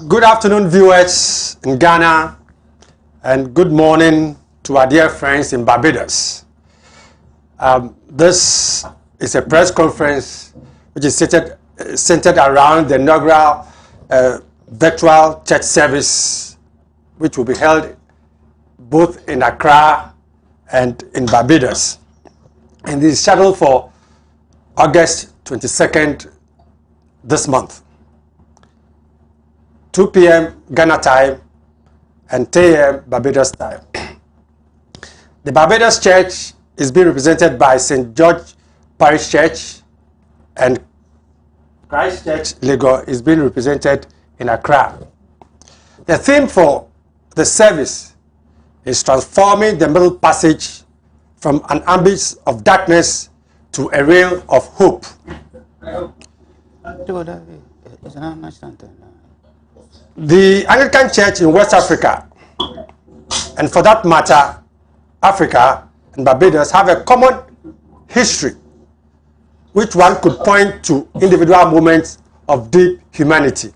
Good afternoon, viewers in Ghana, and good morning to our dear friends in Barbados. This is a press conference which is centered around the inaugural virtual church service, which will be held both in Accra and in Barbados. And this is scheduled for August 22nd this month. 2 p.m. Ghana time and 10 a.m. Barbados time. The Barbados Church is being represented by St. George Parish Church, and Christ Church Lagos is being represented in Accra. The theme for the service is transforming the Middle Passage from an abyss of darkness to a rail of hope. The Anglican Church in West Africa, and for that matter, Africa and Barbados, have a common history, which one could point to individual moments of deep humanity.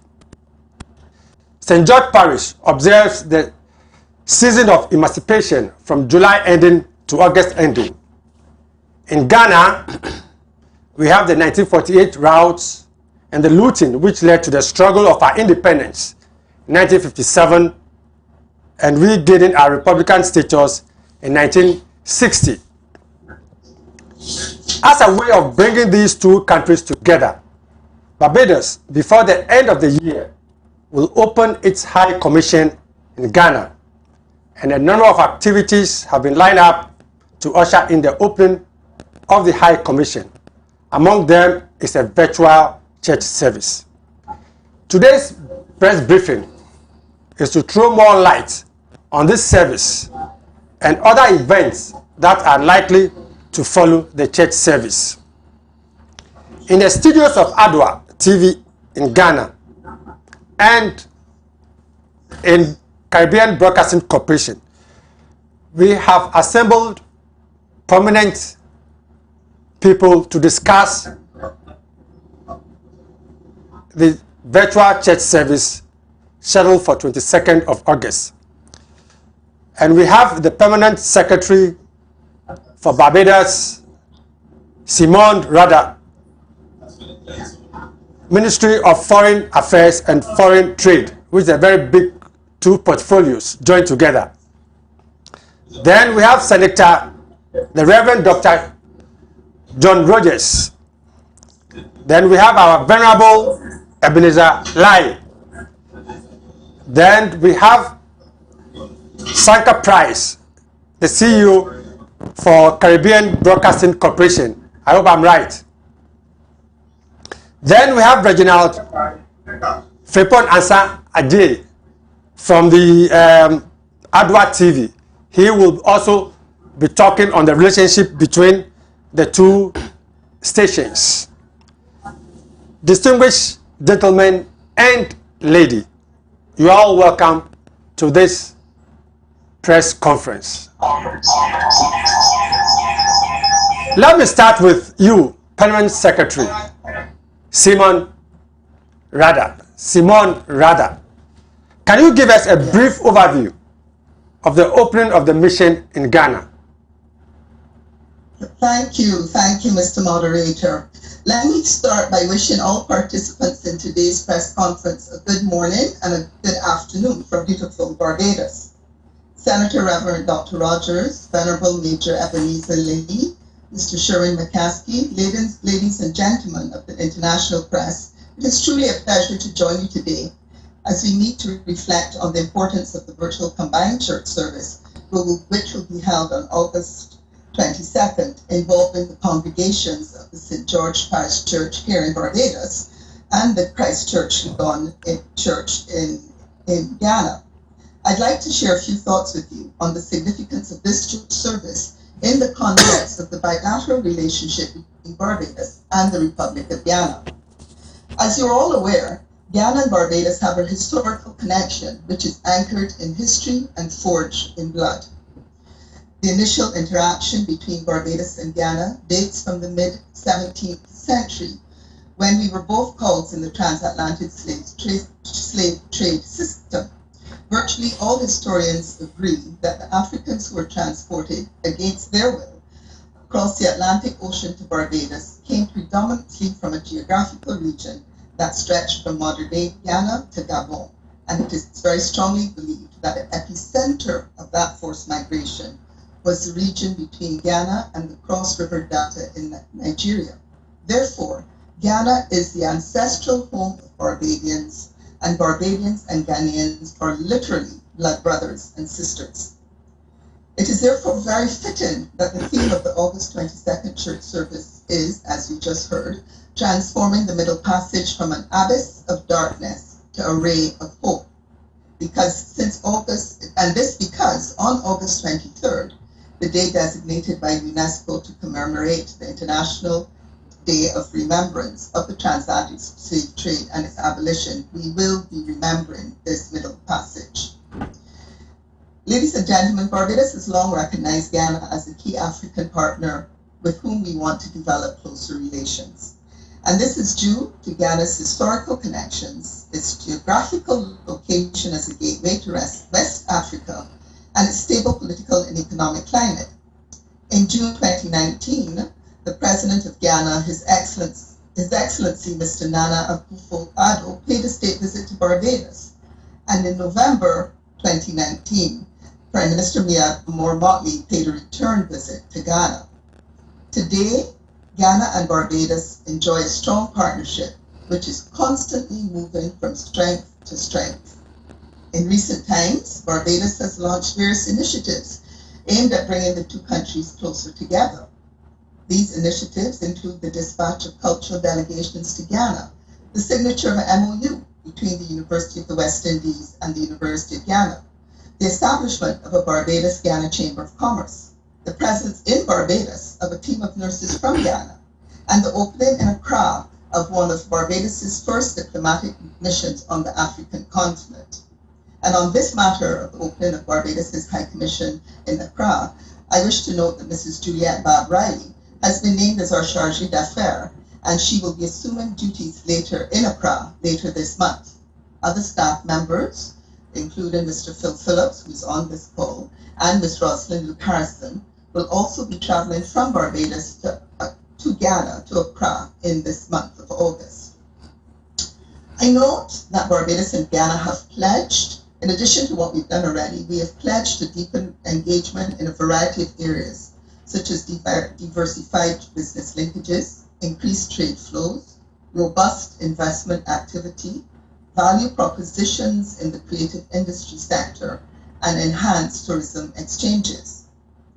St. George Parish observes the season of emancipation from July ending to August ending. In Ghana, we have the 1948 riots and the looting, which led to the struggle of our independence 1957 and regaining our Republican status in 1960. As a way of bringing these two countries together, Barbados, before the end of the year, will open its High Commission in Ghana, and a number of activities have been lined up to usher in the opening of the High Commission. Among them is a virtual church service. Today's press briefing is to throw more light on this service and other events that are likely to follow the church service. In the studios of Adoatv in Ghana and in Caribbean Broadcasting Corporation, we have assembled prominent people to discuss the virtual church service scheduled for 22nd of August. And we have the permanent secretary for Barbados, Simon Rada, Ministry of Foreign Affairs and Foreign Trade, which is a very big two portfolios joined together. Then we have Senator the Reverend Dr. John Rogers. Then we have our Venerable Ebenezer Lai. Then we have Sanka Price, the CEO for Caribbean Broadcasting Corporation. I hope I'm right. Then we have Reginald Frepon Ansa Ajay from the Adoatv. He will also be talking on the relationship between the two stations. Distinguished gentlemen and lady, you are all welcome to this press conference. Let me start with you, Permanent Secretary Simon Rada. Can you give us a brief overview of the opening of the mission in Ghana? Thank you, Mr. Moderator. Let me start by wishing all participants in today's press conference a good morning and a good afternoon from beautiful Barbados. Senator Reverend Dr. Rogers, Venerable Major Ebenezer Lee, Mr. Sherwin McCaskey, ladies and gentlemen of the international press, it is truly a pleasure to join you today as we meet to reflect on the importance of the virtual combined church service, which will be held on August 22nd, involving the congregations of the St. George Parish Church here in Barbados and the Christ Church Church in Ghana. I'd like to share a few thoughts with you on the significance of this church service in the context of the bilateral relationship between Barbados and the Republic of Ghana. As you're all aware, Ghana and Barbados have a historical connection which is anchored in history and forged in blood. The initial interaction between Barbados and Ghana dates from the mid-17th century, when we were both cogs in the transatlantic slave trade system. Virtually all historians agree that the Africans who were transported against their will across the Atlantic Ocean to Barbados came predominantly from a geographical region that stretched from modern-day Ghana to Gabon, and it is very strongly believed that the epicenter of that forced migration was the region between Ghana and the Cross River Delta in Nigeria. Therefore, Ghana is the ancestral home of Barbadians, and Barbadians and Ghanaians are literally blood brothers and sisters. It is therefore very fitting that the theme of the August 22nd church service is, as you just heard, transforming the Middle Passage from an abyss of darkness to a ray of hope. Because on August 23rd, the day designated by UNESCO to commemorate the International Day of Remembrance of the Transatlantic Slave Trade and its abolition, we will be remembering this Middle Passage. Ladies and gentlemen, Barbados has long recognized Ghana as a key African partner with whom we want to develop closer relations. And this is due to Ghana's historical connections, its geographical location as a gateway to West Africa, and its stable political and economic climate. In June 2019, the President of Ghana, His Excellency Mr. Nana Akufo-Addo, paid a state visit to Barbados. And in November 2019, Prime Minister Mia Motley paid a return visit to Ghana. Today, Ghana and Barbados enjoy a strong partnership, which is constantly moving from strength to strength. In recent times, Barbados has launched various initiatives aimed at bringing the two countries closer together. These initiatives include the dispatch of cultural delegations to Ghana, the signature of an MOU between the University of the West Indies and the University of Ghana, the establishment of a Barbados-Ghana Chamber of Commerce, the presence in Barbados of a team of nurses from Ghana, and the opening in Accra of one of Barbados's first diplomatic missions on the African continent. And on this matter of the opening of Barbados's High Commission in Accra, I wish to note that Mrs. Juliette Bab Riley has been named as our Chargée d'Affaires, and she will be assuming duties in Accra later this month. Other staff members, including Mr. Phil Phillips, who's on this call, and Ms. Rosalind Luke Harrison, will also be traveling from Barbados to Ghana, to Accra, in this month of August. I note that Barbados and Ghana have pledged, in addition to what we've done already, we have pledged to deepen engagement in a variety of areas, such as diversified business linkages, increased trade flows, robust investment activity, value propositions in the creative industry sector, and enhanced tourism exchanges.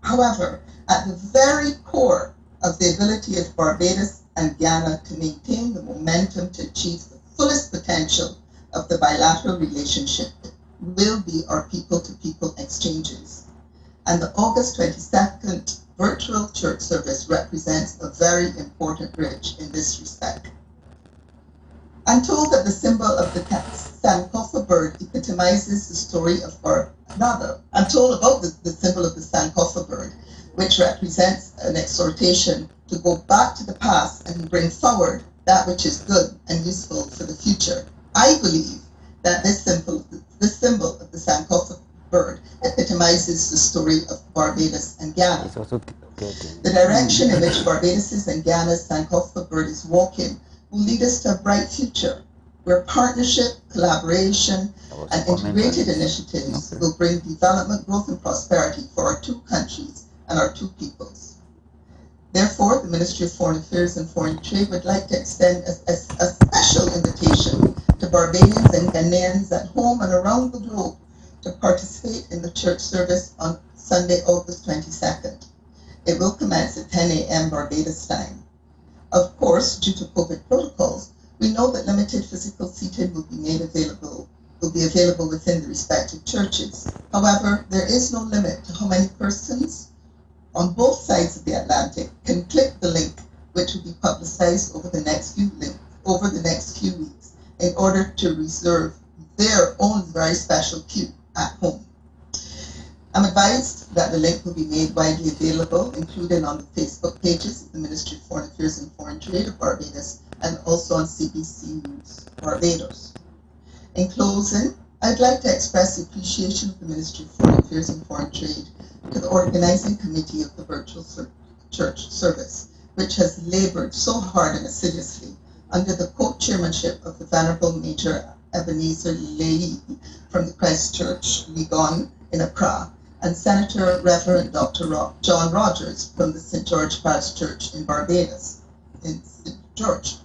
However, at the very core of the ability of Barbados and Guyana to maintain the momentum to achieve the fullest potential of the bilateral relationship will be our people-to-people exchanges. And the August 22nd virtual church service represents a very important bridge in this respect. I'm told that the symbol of the Sankofa bird epitomizes the story of I'm told about the symbol of the Sankofa bird, which represents an exhortation to go back to the past and bring forward that which is good and useful for the future. I believe that this symbol of the Sankofa bird epitomizes the story of Barbados and Guyana. It's also The direction in which Barbados and Guyana's Sankofa bird is walking will lead us to a bright future, where partnership, collaboration, and integrated initiatives will bring development, growth, and prosperity for our two countries and our two peoples. Therefore, the Ministry of Foreign Affairs and Foreign Trade would like to extend a special invitation to Barbadians and Ghanaians at home and around the globe to participate in the church service on Sunday, August 22nd. It will commence at 10 a.m. Barbados time. Of course, due to COVID protocols, we know that limited physical seating will be available within the respective churches. However, there is no limit to how many persons on both sides of the Atlantic can click the link, which will be publicized over the next few weeks, in order to reserve their own very special pew at home. I'm advised that the link will be made widely available, including on the Facebook pages of the Ministry of Foreign Affairs and Foreign Trade of Barbados, and also on CBC News Barbados. In closing, I'd like to express the appreciation of the Ministry of Foreign Affairs and Foreign Trade to the organizing committee of the virtual church service, which has labored so hard and assiduously under the co-chairmanship of the Venerable Major Ebenezer Lei from the Christ Church, Legon in Accra, and Senator Reverend Dr. John Rogers from the St. George Parish Church in Barbados, in St. George.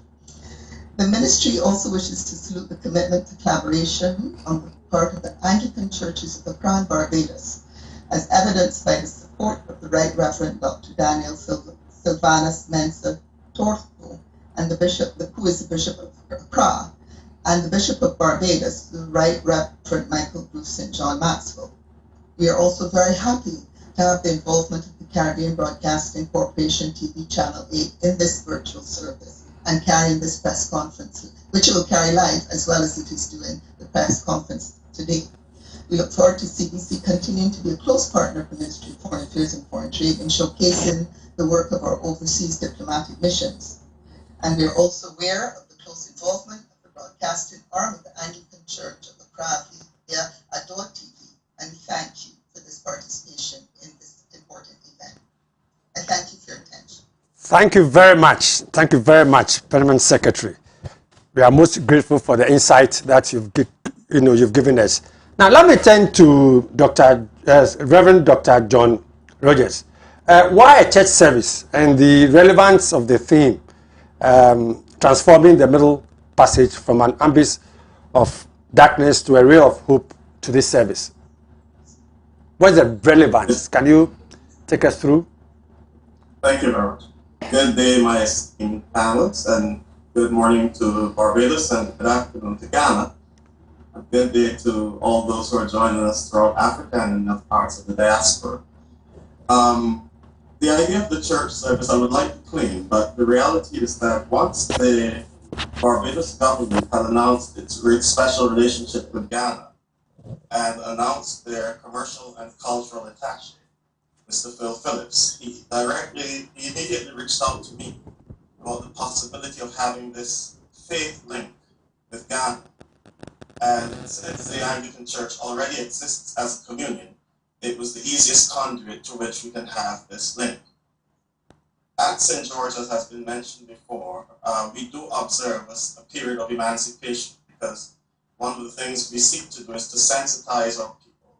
The ministry also wishes to salute the commitment to collaboration on the part of the Anglican churches of Accra and Barbados, as evidenced by the support of the Right Reverend Dr. Daniel Sylvanus Mensah Torpo, and who is the Bishop of Accra, and the Bishop of Barbados, the Right Reverend Michael Bruce St. John Maxwell. We are also very happy to have the involvement of the Caribbean Broadcasting Corporation TV Channel 8 in this virtual service and carrying this press conference, which it will carry live as well as it is doing the press conference today. We look forward to CBC continuing to be a close partner of the Ministry of Foreign Affairs and Foreign Trade in showcasing the work of our overseas diplomatic missions. And we are also aware of the close involvement of the broadcasting arm of the Anglican Church of Accra via Adoatv, and we thank you for this participation in this important event. I thank you for your attention. Thank you very much. Thank you very much, Permanent Secretary. We are most grateful for the insight that you've given us. Now, let me turn to Reverend Dr. John Rogers. Why a church service and the relevance of the theme, transforming the middle passage from an abyss of darkness to a ray of hope to this service? What's the relevance? Can you take us through? Thank you very much. Good day, my esteemed panelists, and good morning to Barbados and good afternoon to Ghana. A good day to all those who are joining us throughout Africa and in other parts of the diaspora. The idea of the church service I would like to claim, but the reality is that once the Barbados government had announced its special relationship with Ghana and announced their commercial and cultural attaché, Mr. Phil Phillips, he immediately reached out to me about the possibility of having this faith link with Ghana. And since the Anglican Church already exists as a communion, it was the easiest conduit through which we can have this link. At St. George, as has been mentioned before, we do observe a period of emancipation, because one of the things we seek to do is to sensitize our people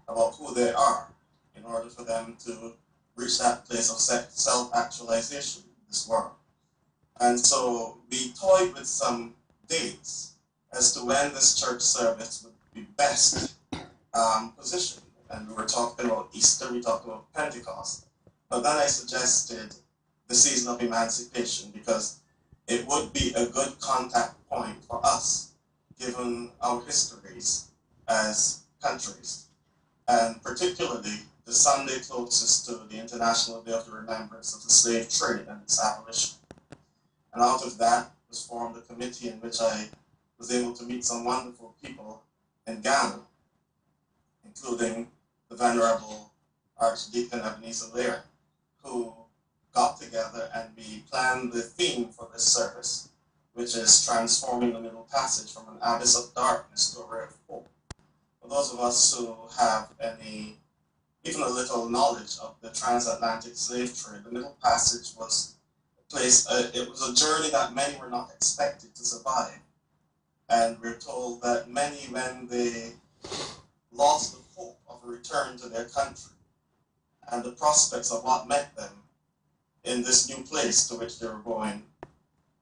about who they are, in order for them to reach that place of self-actualization in this world. And so we toyed with some dates as to when this church service would be best positioned. And we were talking about Easter, we talked about Pentecost. But then I suggested the season of emancipation because it would be a good contact point for us, given our histories as countries, and particularly the Sunday closest to the International Day of the Remembrance of the Slave Trade and its abolition. And out of that was formed a committee in which I was able to meet some wonderful people in Ghana, including the Venerable Archdeacon Ebenezer Lear, who got together and we planned the theme for this service, which is transforming the Middle Passage from an abyss of darkness to a ray of hope. For those of us who have even a little knowledge of the transatlantic slave trade, the Middle Passage was a place, it was a journey that many were not expected to survive. And we're told that many, when they lost the hope of a return to their country and the prospects of what met them in this new place to which they were going,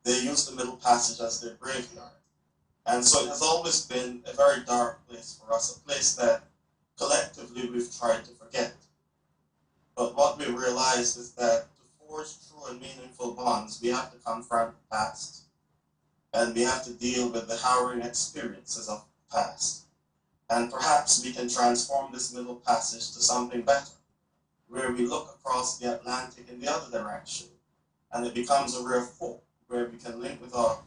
they used the Middle Passage as their graveyard. And so it has always been a very dark place for us, a place that collectively we've tried to forget. But what we realized is that to forge true and meaningful bonds, we have to confront the past, and we have to deal with the harrowing experiences of the past. And perhaps we can transform this Middle Passage to something better, where we look across the Atlantic in the other direction, and it becomes a ray of hope, where we can link with our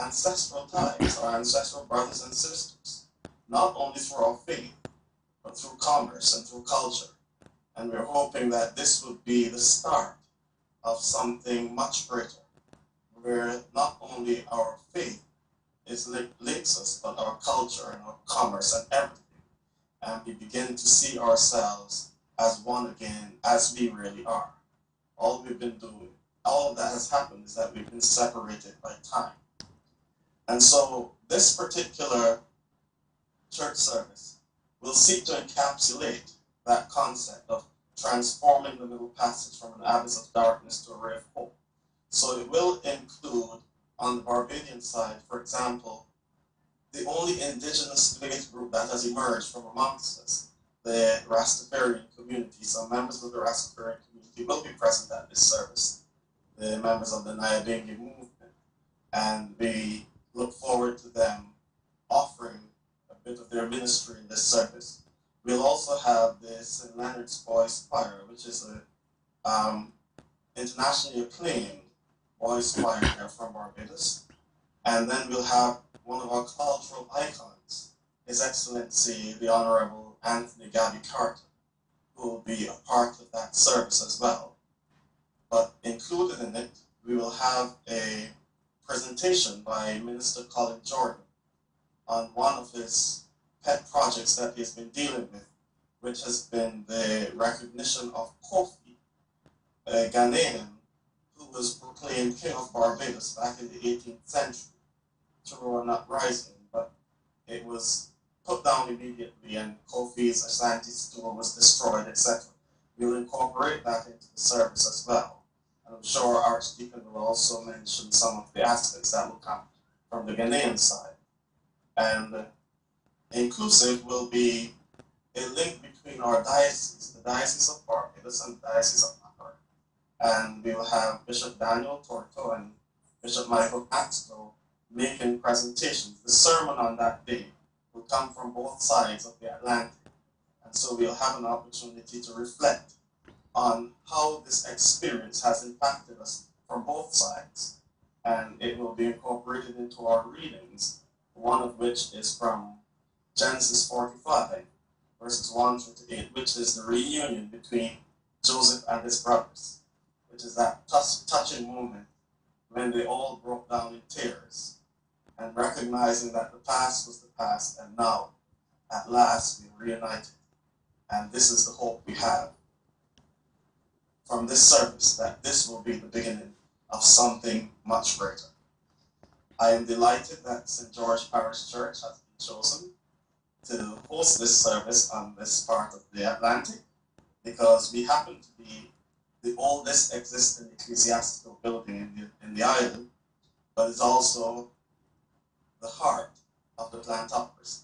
ancestral ties, our ancestral brothers and sisters, not only through our faith, but through commerce and through culture. And we're hoping that this would be the start of something much greater, where not only our faith links us, but our culture and our commerce and everything. And we begin to see ourselves as one again, as we really are. All we've been doing, all that has happened is that we've been separated by time. And so this particular church service will seek to encapsulate that concept of transforming the Middle Passage from an abyss of darkness to a ray of hope. So it will include, on the Barbadian side, for example, the only indigenous faith group that has emerged from amongst us, the Rastafarian community. So members of the Rastafarian community will be present at this service, the members of the Nyabingi movement, and we look forward to them offering a bit of their ministry in this service. We'll also have the St. Leonard's Boys Choir, which is an internationally acclaimed boys choir here from Barbados. And then we'll have one of our cultural icons, His Excellency, the Honorable Anthony Gabby Carter, who will be a part of that service as well. But included in it, we will have a presentation by Minister Colin Jordan on one of his pet projects that he's been dealing with, which has been the recognition of Kofi, a Ghanaian who was proclaimed King of Barbados back in the 18th century through an uprising, but it was put down immediately and Kofi's Ashanti stool was destroyed, etc. We'll incorporate that into the service as well. And I'm sure our Archdeacon will also mention some of the aspects that will come from the Ghanaian side. And inclusive will be a link between our dioceses, the Diocese of Barbados and the Diocese of Accra. And we will have Bishop Daniel Torto and Bishop Michael Axtell making presentations. The sermon on that day will come from both sides of the Atlantic. And so we'll have an opportunity to reflect on how this experience has impacted us from both sides. And it will be incorporated into our readings, one of which is from Genesis 45, verses 1 through 8, which is the reunion between Joseph and his brothers, which is that touching moment when they all broke down in tears and recognizing that the past was the past and now, at last, we're reunited. And this is the hope we have from this service, that this will be the beginning of something much greater. I am delighted that St. George Parish Church has been chosen to host this service on this part of the Atlantic, because we happen to be the oldest existing ecclesiastical building in the island, but it's also the heart of the plantocracy.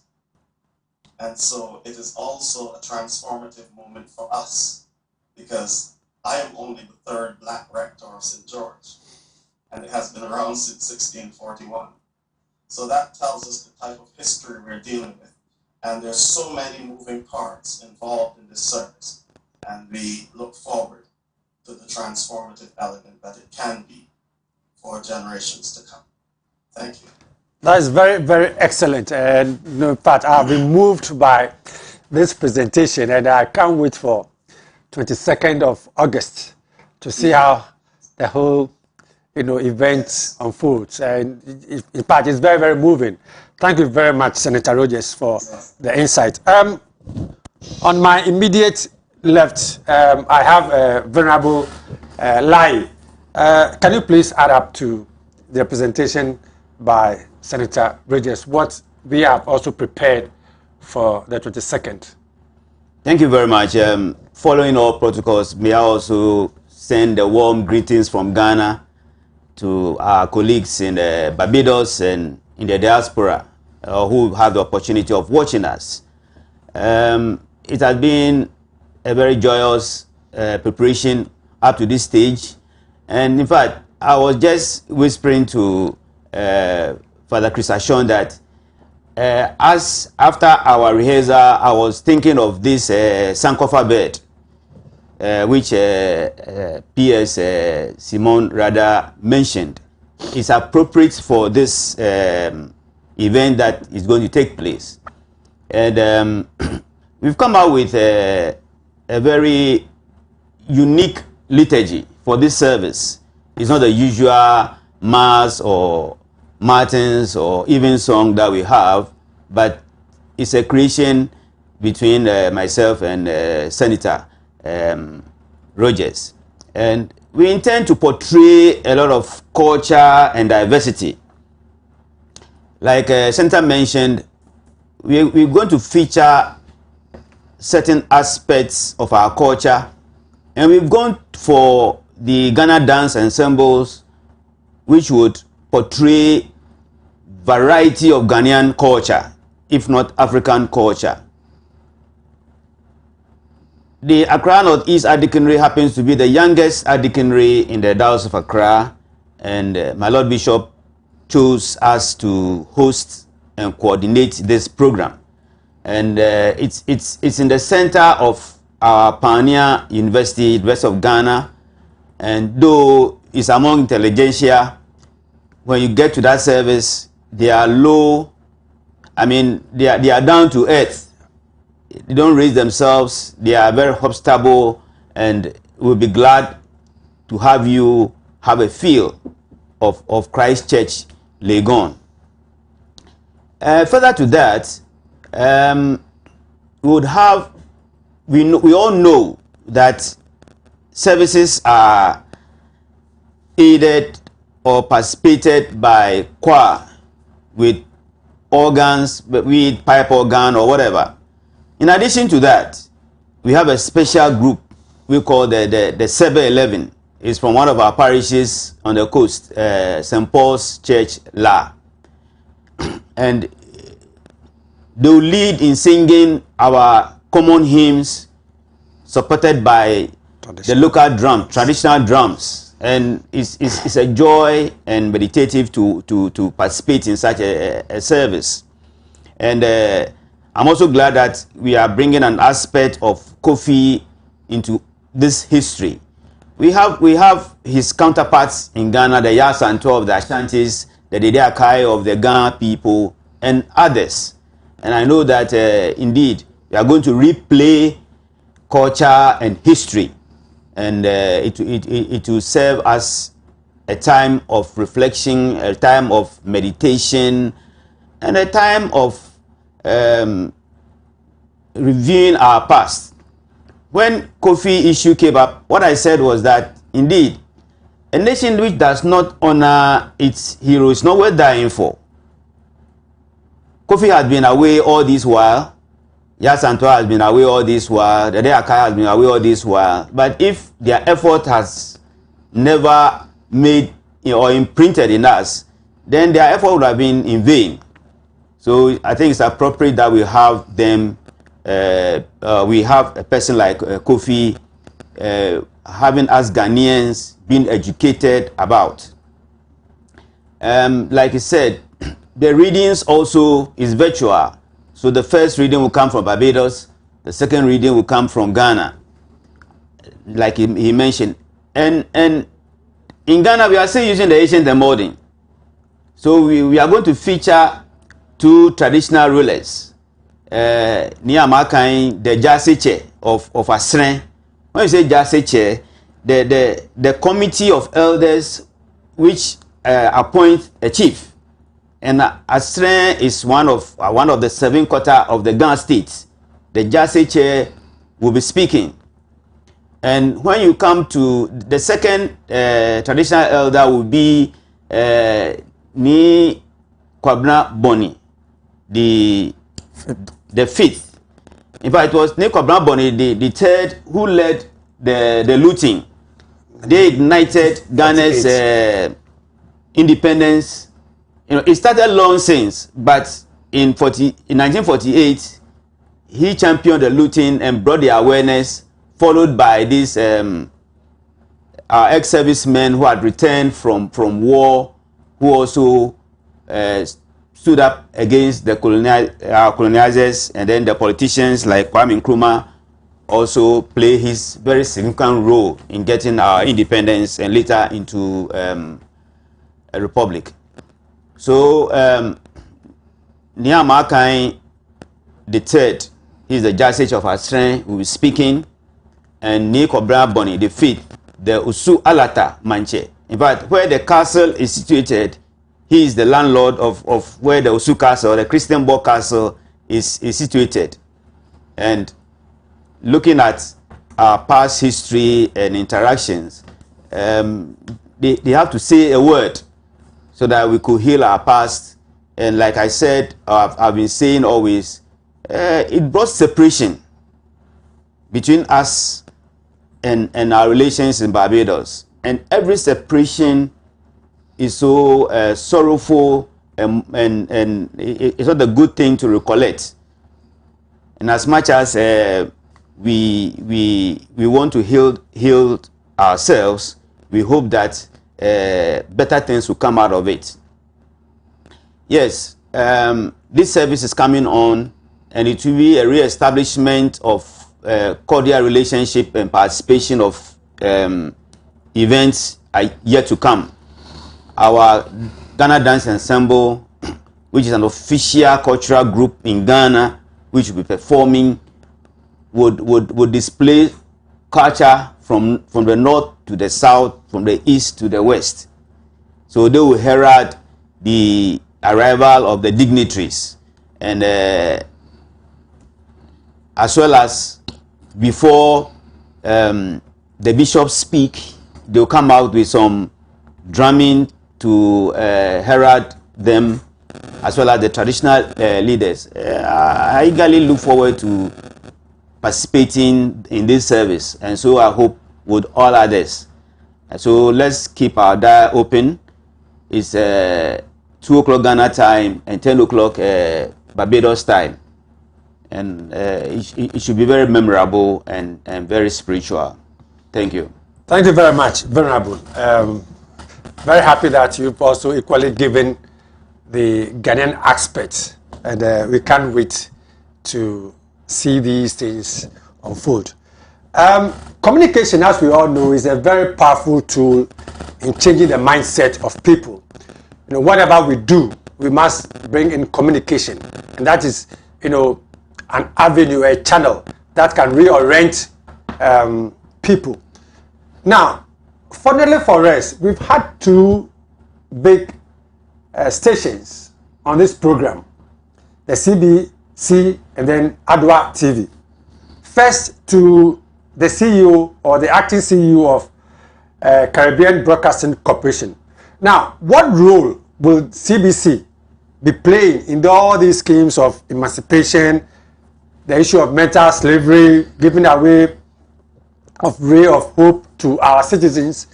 And so it is also a transformative moment for us, because I am only the third black rector of St. George, and it has been around since 1641. So that tells us the type of history we're dealing with. And there's so many moving parts involved in this service. And we look forward to the transformative element that it can be for generations to come. Thank you. That is very, very excellent. And in fact, I've been moved by this presentation, and I can't wait for 22nd of August to see how the whole event unfolds. And in fact, it's very, very moving. Thank you very much, Senator Rogers, for the insight. On my immediate left, I have a Venerable Lai. Can you please add up to the presentation by Senator Rogers what we have also prepared for the 22nd? Thank you very much. Following all protocols, may I also send the warm greetings from Ghana to our colleagues in Barbados and in the diaspora who have the opportunity of watching us. It has been a very joyous preparation up to this stage. And in fact, I was just whispering to Father Chris Ashon that as after our rehearsal, I was thinking of this Sankofa bed, which P.S. Simon Rada mentioned. It's appropriate for this event that is going to take place. And we've come out with a very unique liturgy for this service. It's not the usual Mass or Matins or even song that we have, but it's a creation between myself and Senator Rogers. And we intend to portray a lot of culture and diversity. Like Senator mentioned, we're going to feature certain aspects of our culture, and we've gone for the Ghana dance ensembles, which would portray variety of Ghanaian culture, if not African culture. The Accra Northeast Archdeaconry happens to be the youngest Archdeaconry in the Diocese of Accra, and my Lord Bishop chose us to host and coordinate this program. And it's in the center of our pioneer university, University of Ghana, and though it's among intelligentsia, when you get to that service, they are low, they are down to earth. They don't raise themselves. They are very hospitable, and we'll be glad to have you have a feel of Christ Church, Legon. Further to that, we all know that services are aided or participated by choir with organs, with pipe organ or whatever. In addition to that, we have a special group we call the Sebe 11. It's from one of our parishes on the coast, St. Paul's Church, La. And they'll lead in singing our common hymns supported by the local drum, traditional drums. And it's a joy and meditative to participate in such a service. And I'm also glad that we are bringing an aspect of Kofi into this history. We have his counterparts in Ghana, the Yasanto of the Ashantis, the Dede Akai of the Ghana people, and others. And I know that indeed we are going to replay culture and history, and it will serve as a time of reflection, a time of meditation, and a time of reviewing our past. When Kofi issue came up, what I said was that indeed a nation which does not honor its heroes is not worth dying for. Kofi had been away all this while. Yasanto has been away all this while, the Akai has been away all this while. But if their effort has never made or imprinted in us, then their effort would have been in vain. So I think it's appropriate that we have them, we have a person like Kofi, having us Ghanaians being educated about. Like I said, the readings also is virtual. So the first reading will come from Barbados, the second reading will come from Ghana, like he mentioned. And in Ghana, we are still using the ancient and modern. So we are going to feature two traditional rulers. Niamakai, the Jaseche of Asren. When you say Jaseche, the committee of elders which appoint a chief. And Asren is one of the 7 quarters of the Ghana states. The Jaseche will be speaking. And when you come to the second traditional elder will be Ni Kwabna Boni, the fifth. In fact, it was Ni Kwabna Boni, the third, who led the looting. They ignited Ghana's independence. You know, it started long since, but in 1948, he championed the looting and brought the awareness, followed by these ex-servicemen who had returned from war, who also stood up against the colonizers, and then the politicians like Kwame Nkrumah also play his very significant role in getting our independence and later into a republic. So Niamakai the third, he's the Judge of Asren, who is speaking, and Ni Kwabna Boni the fifth, the Usu Alata Manche. In fact, where the castle is situated, he is the landlord of where the Usu Castle, the Christian Borg Castle, is situated. And looking at our past history and interactions, they have to say a word so that we could heal our past. And like I said, I've been saying always, it brought separation between us and our relations in Barbados. And every separation is so sorrowful, and it's not a good thing to recollect. And as much as we want to heal ourselves, we hope that better things will come out of it. Yes, this service is coming on, and it will be a re-establishment of cordial relationship and participation of events yet to come. Our Ghana Dance Ensemble, which is an official cultural group in Ghana, which will be performing, would display culture from the north to the south, from the east to the west. So they will herald the arrival of the dignitaries, and as well as before the bishops speak, they'll come out with some drumming to herald them, as well as the traditional leaders. I eagerly look forward to participating in this service, and so I hope with all others. So let's keep our dial open. It's 2 o'clock Ghana time and 10 o'clock Barbados time, and it should be very memorable and very spiritual. Thank you. Thank you very much, Venerable. Very happy that you've also equally given the Ghanaian aspect, and we can't wait to see these things unfold. Communication, as we all know, is a very powerful tool in changing the mindset of people. You know, whatever we do, we must bring in communication, and that is, you know, an avenue, a channel that can reorient people. Now, fortunately for us, we've had 2 big stations on this program, the CBC and then Adoatv. First, to the CEO or the acting CEO of Caribbean Broadcasting Corporation. Now, what role will CBC be playing in all these schemes of emancipation the issue of mental slavery, giving away of ray of hope to our citizens,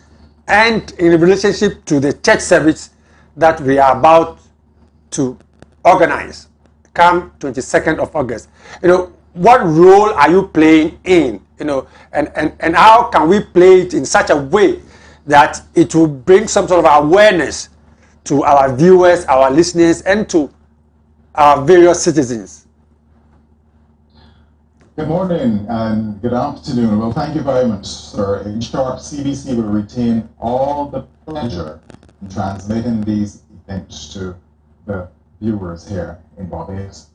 and in relationship to the church service that we are about to organize come 22nd of August. What role are you playing in, and how can we play it in such a way that it will bring some sort of awareness to our viewers, our listeners, and to our various citizens? Good morning and good afternoon. Well, thank you very much, sir. In short, CBC will retain all the pleasure in transmitting these events to the viewers here in Barbados.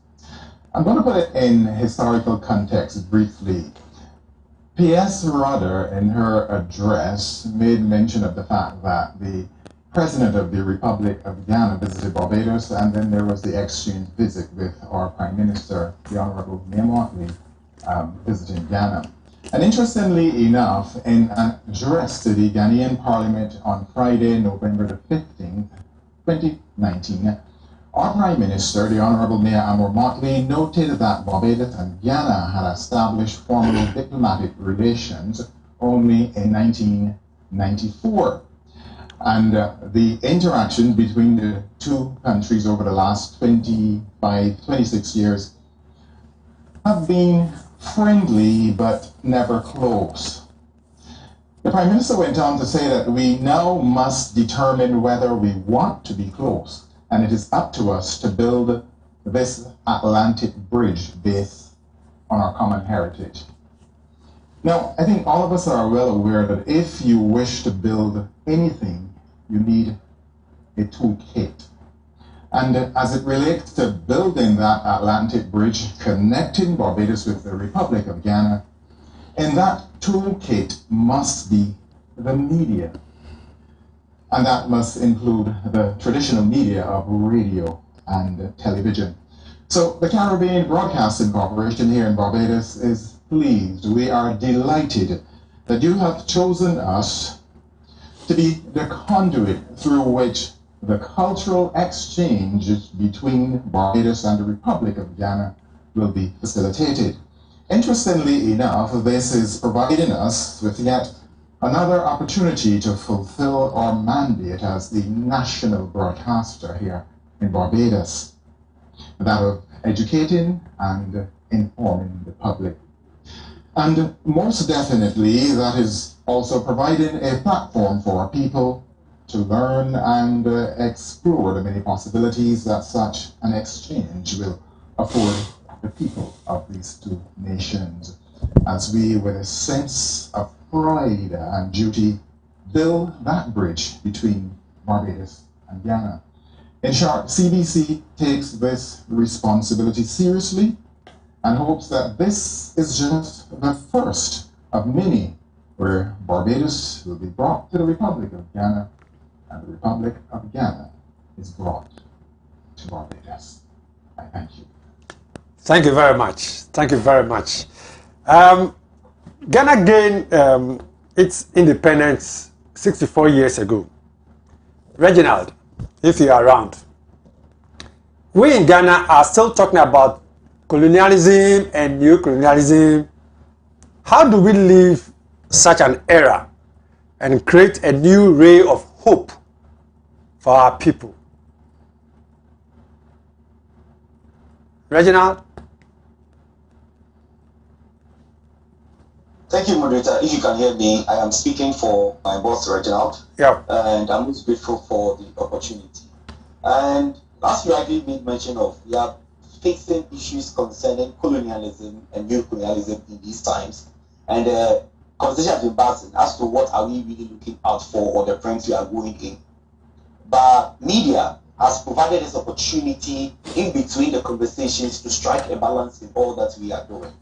I'm going to put it in historical context briefly. P.S. Rudder, in her address, made mention of the fact that the President of the Republic of Ghana visited Barbados, and then there was the exchange visit with our Prime Minister, the Honorable Mayor Motley, visiting Ghana. And interestingly enough, in an address to the Ghanaian Parliament on Friday, November the 15th, 2019, our Prime Minister, the Honorable Mayor Amor Motley, noted that Barbados and Ghana had established formal diplomatic relations only in 1994. And the interaction between the two countries over the last 26 years have been friendly but never close. The Prime Minister went on to say that we now must determine whether we want to be close, and it is up to us to build this Atlantic bridge based on our common heritage. Now, I think all of us are well aware that if you wish to build anything, you need a toolkit. And as it relates to building that Atlantic bridge connecting Barbados with the Republic of Ghana, in that toolkit must be the media. And that must include the traditional media of radio and television. So the Caribbean Broadcasting Corporation here in Barbados is pleased. We are delighted that you have chosen us to be the conduit through which the cultural exchange between Barbados and the Republic of Ghana will be facilitated. Interestingly enough, this is providing us with yet another opportunity to fulfill our mandate as the national broadcaster here in Barbados, that of educating and informing the public. And most definitely, that is also providing a platform for our people to learn and explore the many possibilities that such an exchange will afford the people of these two nations, as we, with a sense of pride and duty, build that bridge between Barbados and Ghana. In short, CBC takes this responsibility seriously and hopes that this is just the first of many where Barbados will be brought to the Republic of Ghana and the Republic of Ghana is brought to Barbados. I thank you. Thank you very much. Thank you very much. Ghana gained its independence 64 years ago. Reginald, if you are around, we in Ghana are still talking about colonialism and neo-colonialism. How do we leave such an era and create a new ray of hope for our people? Reginald? Thank you, moderator. If you can hear me, I am speaking for my boss, Reginald. Yeah. And I'm most grateful for the opportunity. And last year, I did make mention of we are facing issues concerning colonialism and neo-colonialism in these times. And conversation has been passing as to what are we really looking out for or the trends we are going in. But media has provided this opportunity in between the conversations to strike a balance in all that we are doing.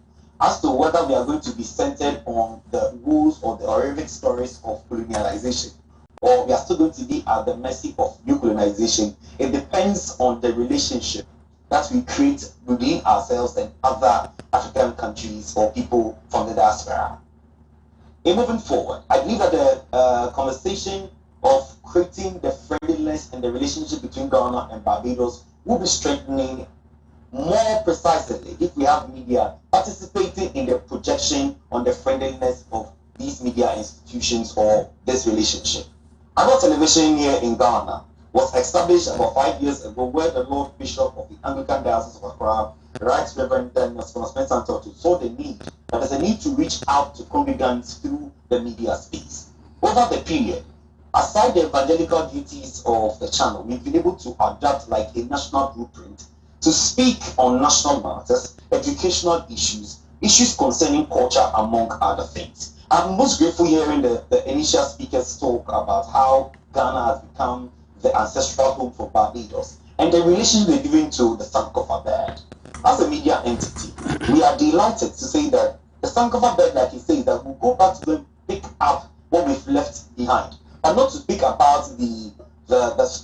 As to whether we are going to be centered on the rules or the horrific stories of colonialization, or we are still going to be at the mercy of new colonization, it depends on the relationship that we create within ourselves and other African countries or people from the diaspora. In moving forward, I believe that the conversation of creating the friendliness and the relationship between Ghana and Barbados will be strengthening more precisely, if we have media participating in the projection on the friendliness of these media institutions or this relationship. Adult television here in Ghana was established about 5 years ago, where the Lord Bishop of the Anglican Diocese of Accra, the Right Reverend Daniel Spencer, saw the need, that there's a need to reach out to congregants through the media space. Over the period, aside the evangelical duties of the channel, we've been able to adapt like a national blueprint to speak on national matters, educational issues, issues concerning culture, among other things. I'm most grateful hearing the initial speakers talk about how Ghana has become the ancestral home for Barbados and the relation they're giving to the Sankofa bird. As a media entity, we are delighted to say that the Sankofa bird, like he says, that we'll go back to them, pick up what we've left behind, but not to speak about the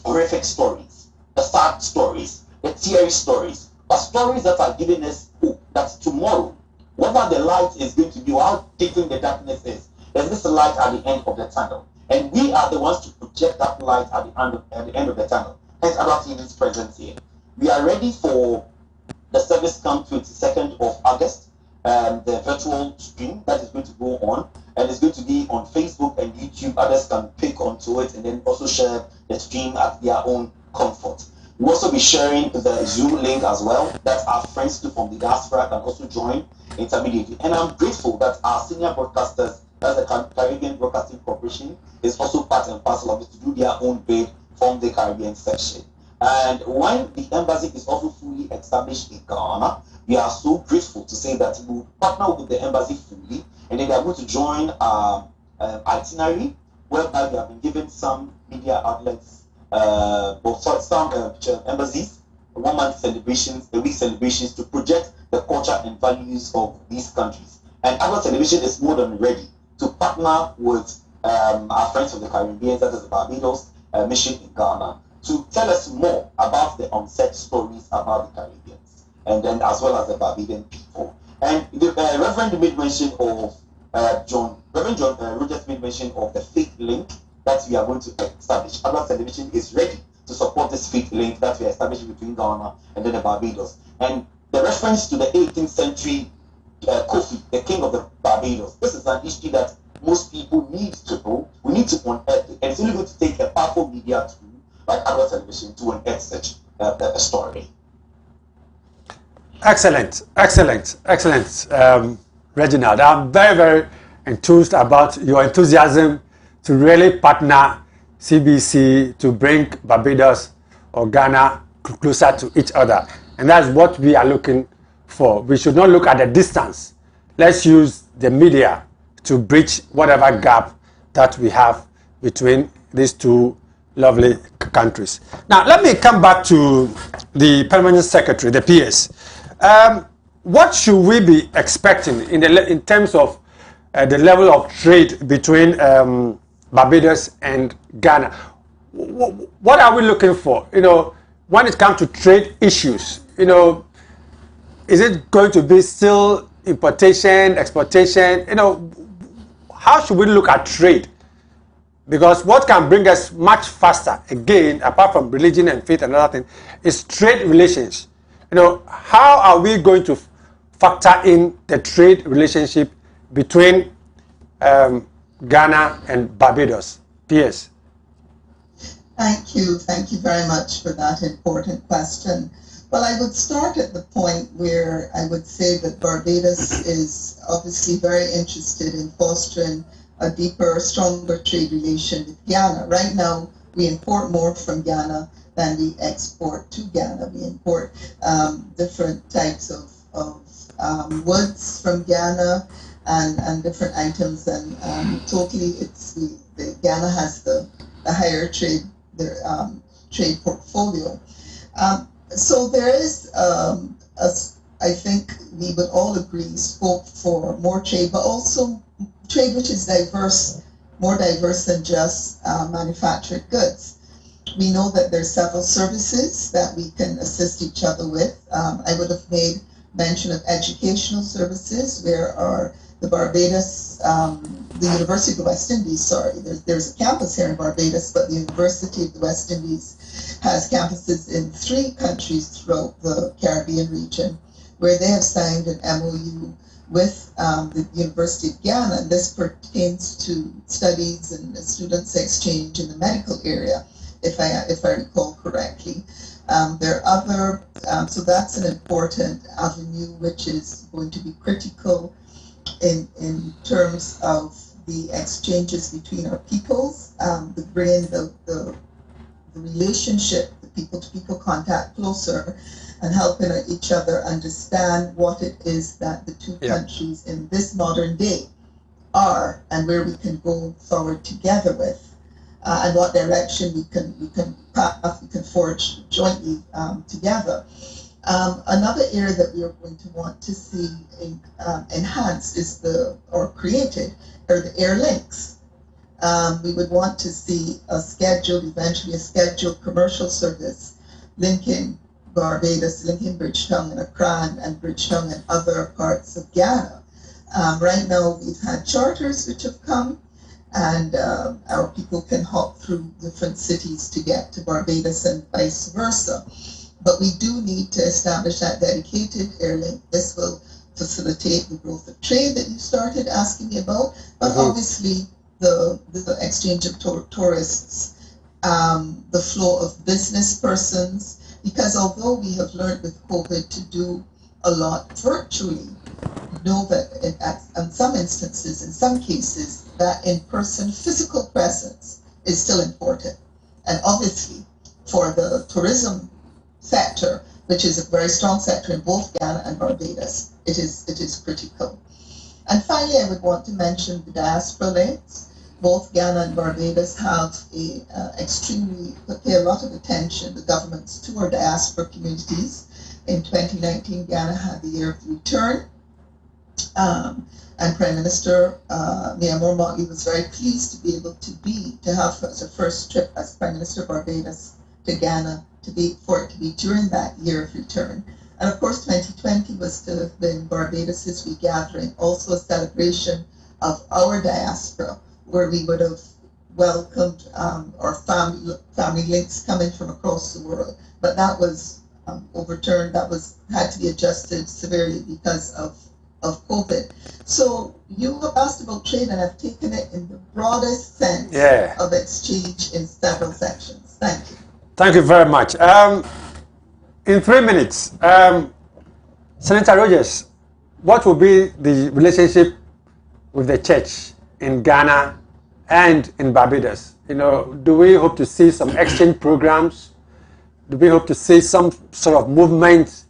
horrific stories, the sad stories, the teary stories, but stories that are giving us hope that tomorrow, whether the light is going to be or how taking the darkness is, there's this light at the end of the tunnel. And we are the ones to project that light at the end of the tunnel. Hence, Adoatv's presence here. We are ready for the service come 22nd of August, the virtual stream that is going to go on, and it's going to be on Facebook and YouTube. Others can pick onto it and then also share the stream at their own comfort. We'll also be sharing the Zoom link as well, that our friends too from the diaspora can also join intermediately. And I'm grateful that our senior broadcasters, as the Caribbean Broadcasting Corporation, is also part and parcel of it to do their own bid from the Caribbean section. And when the embassy is also fully established in Ghana, we are so grateful to say that we will partner with the embassy fully, and then they are going to join our itinerary, whereby we have been given some media outlets, some embassies, 1 month celebrations, a week celebrations to project the culture and values of these countries. And Adult Television is more than ready to partner with our friends from the Caribbean, that is the Barbados mission in Ghana, to tell us more about the unsaid stories about the Caribbeans, and then as well as the Barbadian people. And the Reverend made mention of Reverend John Rogers made mention of the faith link that we are going to establish. Adult Television is ready to support this faith link that we are establishing between Ghana and then the Barbados. And the reference to the 18th century Kofi, the king of the Barbados, this is an history that most people need to know. We need to unearth it. And it's only going to take a powerful media tool like Adult Television to unearth such a story. Excellent, excellent, excellent, Reginald. I'm very, very enthused about your enthusiasm to really partner CBC to bring Barbados or Ghana closer to each other. And that's what we are looking for. We should not look at the distance. Let's use the media to bridge whatever gap that we have between these two lovely countries. Now, let me come back to the Permanent Secretary, the PS. What should we be expecting in terms of the level of trade between Barbados and Ghana? What are we looking for? When it comes to trade issues, is it going to be still importation, exportation? How should we look at trade? Because what can bring us much faster, again, apart from religion and faith and other things, is trade relations. How are we going to factor in the trade relationship between Ghana and Barbados? PS. Thank you very much for that important question. Well, I would start at the point where I would say that Barbados is obviously very interested in fostering a deeper, stronger trade relation with Ghana. Right now, we import more from Ghana than we export to Ghana. We import different types of woods from Ghana and different items, and totally Ghana has the higher trade portfolio. So there is, I think we would all agree, scope for more trade, but also trade which is diverse, more diverse than just manufactured goods. We know that there's several services that we can assist each other with. I would have made mention of educational services, where our The Barbados, the University of the West Indies, sorry, there's a campus here in Barbados, but the University of the West Indies has campuses in 3 countries throughout the Caribbean region, where they have signed an MOU with the University of Ghana, and this pertains to studies and students exchange in the medical area, if I recall correctly. There are other, so that's an important avenue which is going to be critical in terms of the exchanges between our peoples, bringing the relationship, the people-to-people contact closer, and helping each other understand what it is that the 2 countries in this modern day are, and where we can go forward together with, and what direction we can forge jointly together. Another area that we are going to want to see enhanced is created are the air links. We would want to see eventually a scheduled commercial service linking Barbados, linking Bridgetown and Accra and Bridgetown and other parts of Ghana. Right now we've had charters which have come, and our people can hop through different cities to get to Barbados and vice versa. But we do need to establish that dedicated air link. This will facilitate the growth of trade that you started asking me about, but obviously the exchange of tourists, the flow of business persons, because although we have learned with COVID to do a lot virtually, know that in some instances, in some cases, that in-person physical presence is still important. And obviously, for the tourism sector, which is a very strong sector in both Ghana and Barbados, it is critical. And finally, I would want to mention the diaspora links. Both Ghana and Barbados have pay a lot of attention, the governments, to our diaspora communities. In 2019, Ghana had the year of return, and Prime Minister Miamor Motley was very pleased to be able to have as a first trip as Prime Minister of Barbados to Ghana for it to be during that year of return. And of course, 2020 was to have been Barbados's regathering, also a celebration of our diaspora, where we would have welcomed our family links coming from across the world. But that was overturned. That had to be adjusted severely because of COVID. So you have asked about trade, and I've taken it in the broadest sense of exchange in several sections. Thank you. Thank you very much. In 3 minutes, Senator Rogers, what will be the relationship with the church in Ghana and in Barbados? Do we hope to see some exchange programs? Do we hope to see some sort of movement,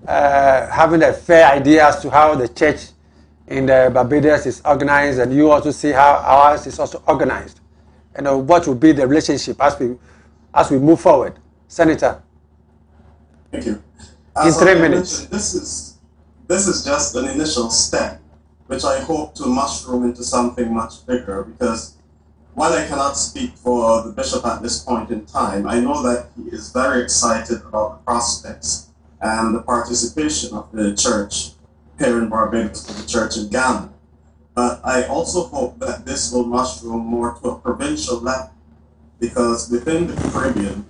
having a fair idea as to how the church in Barbados is organized, and you also see how ours is also organized? What will be the relationship as we move forward? Senator. Thank you. In 3 minutes. This is just an initial step, which I hope to mushroom into something much bigger, because while I cannot speak for the bishop at this point in time, I know that he is very excited about the prospects and the participation of the church here in Barbados to the church in Ghana. But I also hope that this will mushroom more to a provincial level, because within the Caribbean,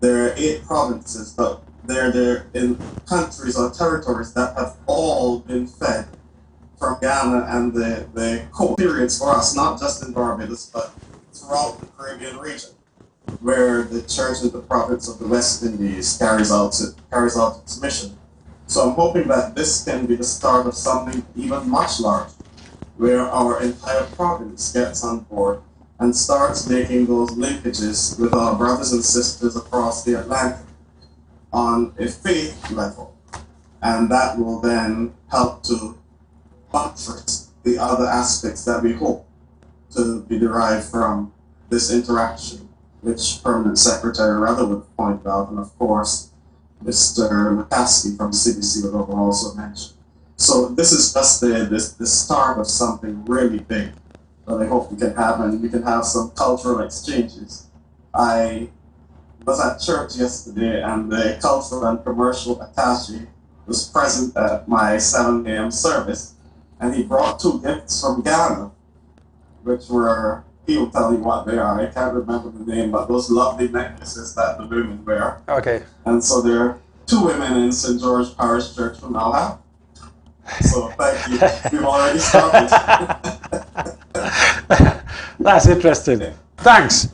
there are 8 provinces, but they're in countries or territories that have all been fed from Ghana and the co-periods for us, not just in Barbados, but throughout the Caribbean region, where the church in the province of the West Indies carries out its mission. So I'm hoping that this can be the start of something even much larger, where our entire province gets on board and starts making those linkages with our brothers and sisters across the Atlantic on a faith level. And that will then help to buttress the other aspects that we hope to be derived from this interaction, which Permanent Secretary Rutherford pointed out, and of course, Mr. McCaskey from CBC would have also mentioned. So this is just the start of something really big that I hope we can have, and we can have some cultural exchanges. I was at church yesterday, and the cultural and commercial attaché was present at my 7 a.m. service, and he brought 2 gifts from Ghana, which were, he'll tell you what they are. I can't remember the name, but those lovely necklaces that the women wear. Okay. And so there are 2 women in St. George Parish Church from I'll have. So thank you. We've already started. That's interesting. Yeah. Thanks.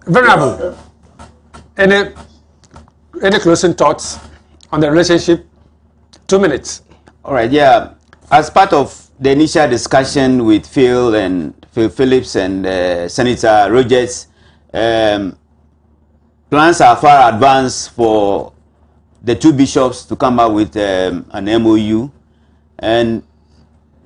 Venerable, any closing thoughts on the relationship? 2 minutes. All right, yeah. As part of the initial discussion with Phil Phillips and Senator Rogers, plans are far advanced for the 2 bishops to come up with an MOU. And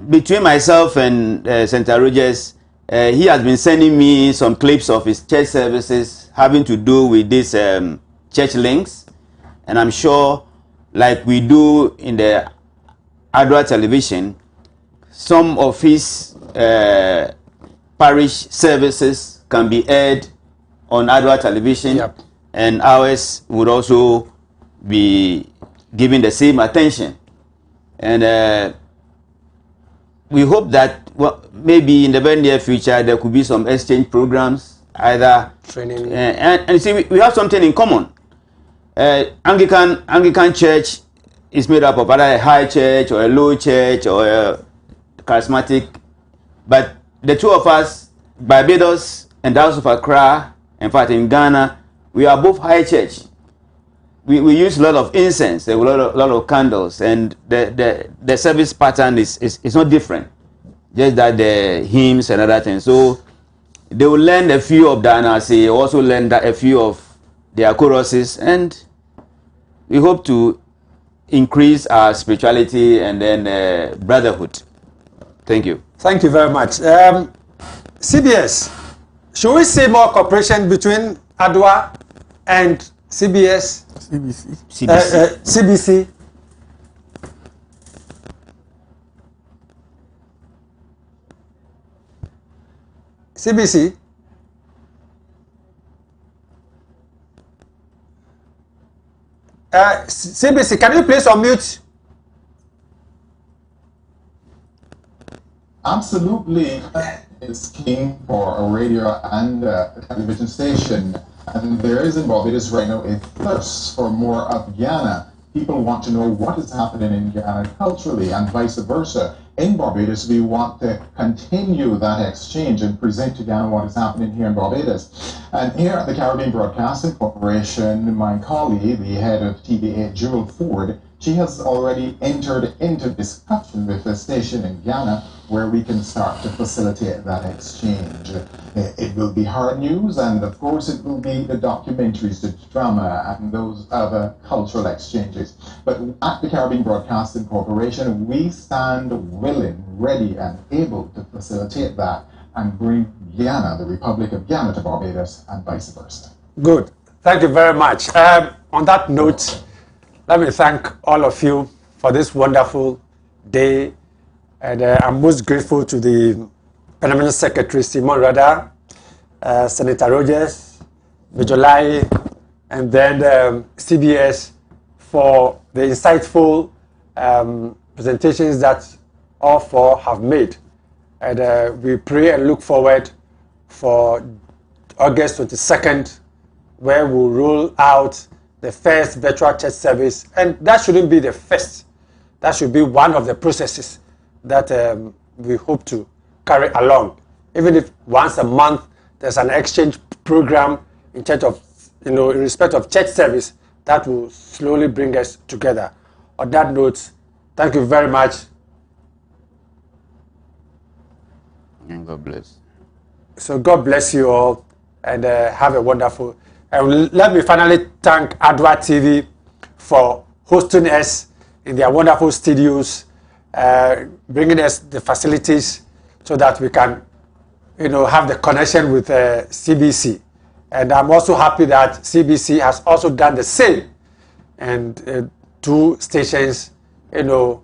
between myself and Senator Rogers, he has been sending me some clips of his church services having to do with these church links. And I'm sure, like we do in the Adoatv television, some of his parish services can be aired on Adoatv television, yep. And ours would also be given the same attention. And we hope that maybe in the very near future there could be some exchange programs, either training. And see, we have something in common. Anglican Church is made up of either a high church or a low church or a charismatic, but the 2 of us, Barbados and the House of Accra, in fact in Ghana, we are both high church. We use a lot of incense, a lot of candles, and the service pattern is not different. Just that the hymns and other things. So they will learn a few of the NRC, also learn a few of their choruses, and we hope to increase our spirituality and then brotherhood. Thank you. Thank you very much. CBS, should we see more cooperation between Adoatv and CBS? CBC. CBC. CBC, can you please unmute? Absolutely. It's king for a radio and a television station. And there is in Barbados right now a thirst for more of Ghana. People want to know what is happening in Ghana culturally and vice versa. In Barbados, we want to continue that exchange and present to Ghana what is happening here in Barbados. And here at the Caribbean Broadcasting Corporation, my colleague, the head of TVA, Jewel Ford, she has already entered into discussion with the station in Ghana where we can start to facilitate that exchange. It will be hard news, and of course it will be the documentaries, the drama, and those other cultural exchanges. But at the Caribbean Broadcasting Corporation, we stand willing, ready, and able to facilitate that and bring Ghana, the Republic of Ghana, to Barbados, and vice versa. Good. Thank you very much. On that note, let me thank all of you for this wonderful day. And I'm most grateful to the Permanent Secretary, Simon Rada, Senator Rogers, Majolai, and then CBS for the insightful presentations that all 4 have made. And we pray and look forward for August 22nd, where we'll roll out the first virtual church service. And that shouldn't be the first. That should be one of the processes that we hope to carry along. Even if once a month there's an exchange program in terms of, in respect of church service, that will slowly bring us together. On that note, thank you very much. And God bless. So God bless you all, and have a wonderful. And let me finally thank Adoatv for hosting us in their wonderful studios, bringing us the facilities so that we can, have the connection with CBC. And I'm also happy that CBC has also done the same. And 2 stations, are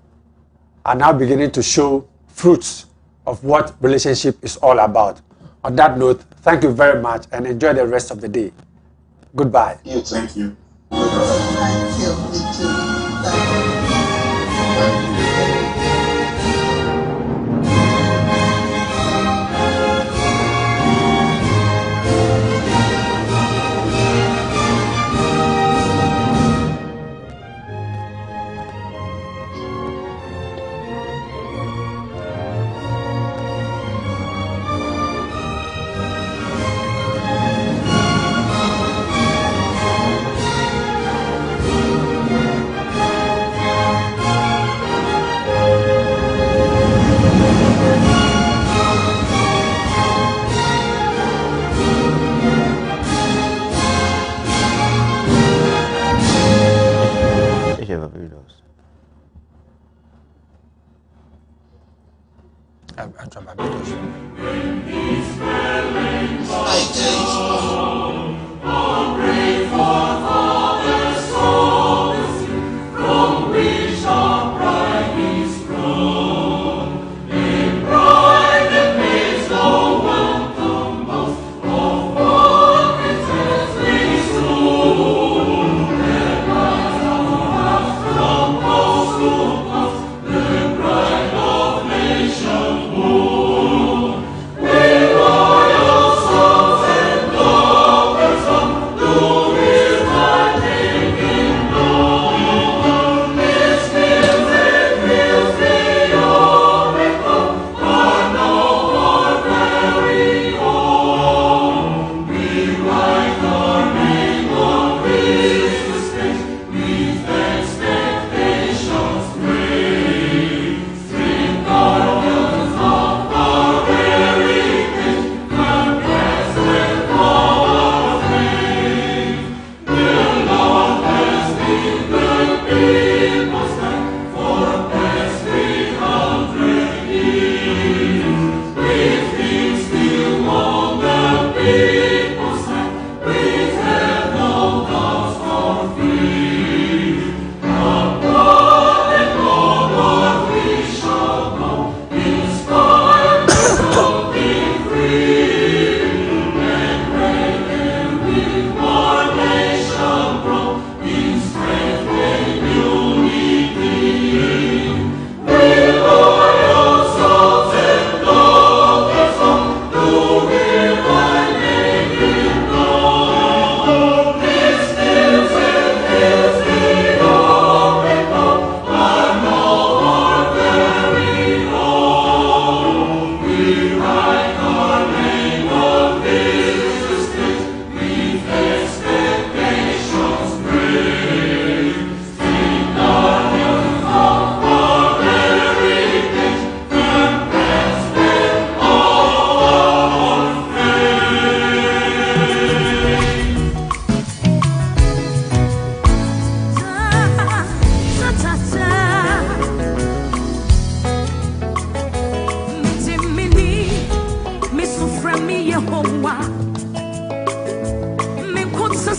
now beginning to show fruits of what relationship is all about. On that note, thank you very much and enjoy the rest of the day. Goodbye. Thank you. Thank you. Me too. Thank you.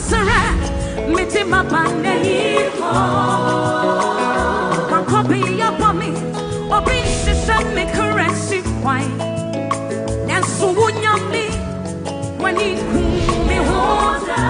Sara, mete mapande hipo. Wankobi ya bomi, obi sisa me caressy wine. Nansu wunyami, when he kumi hoda.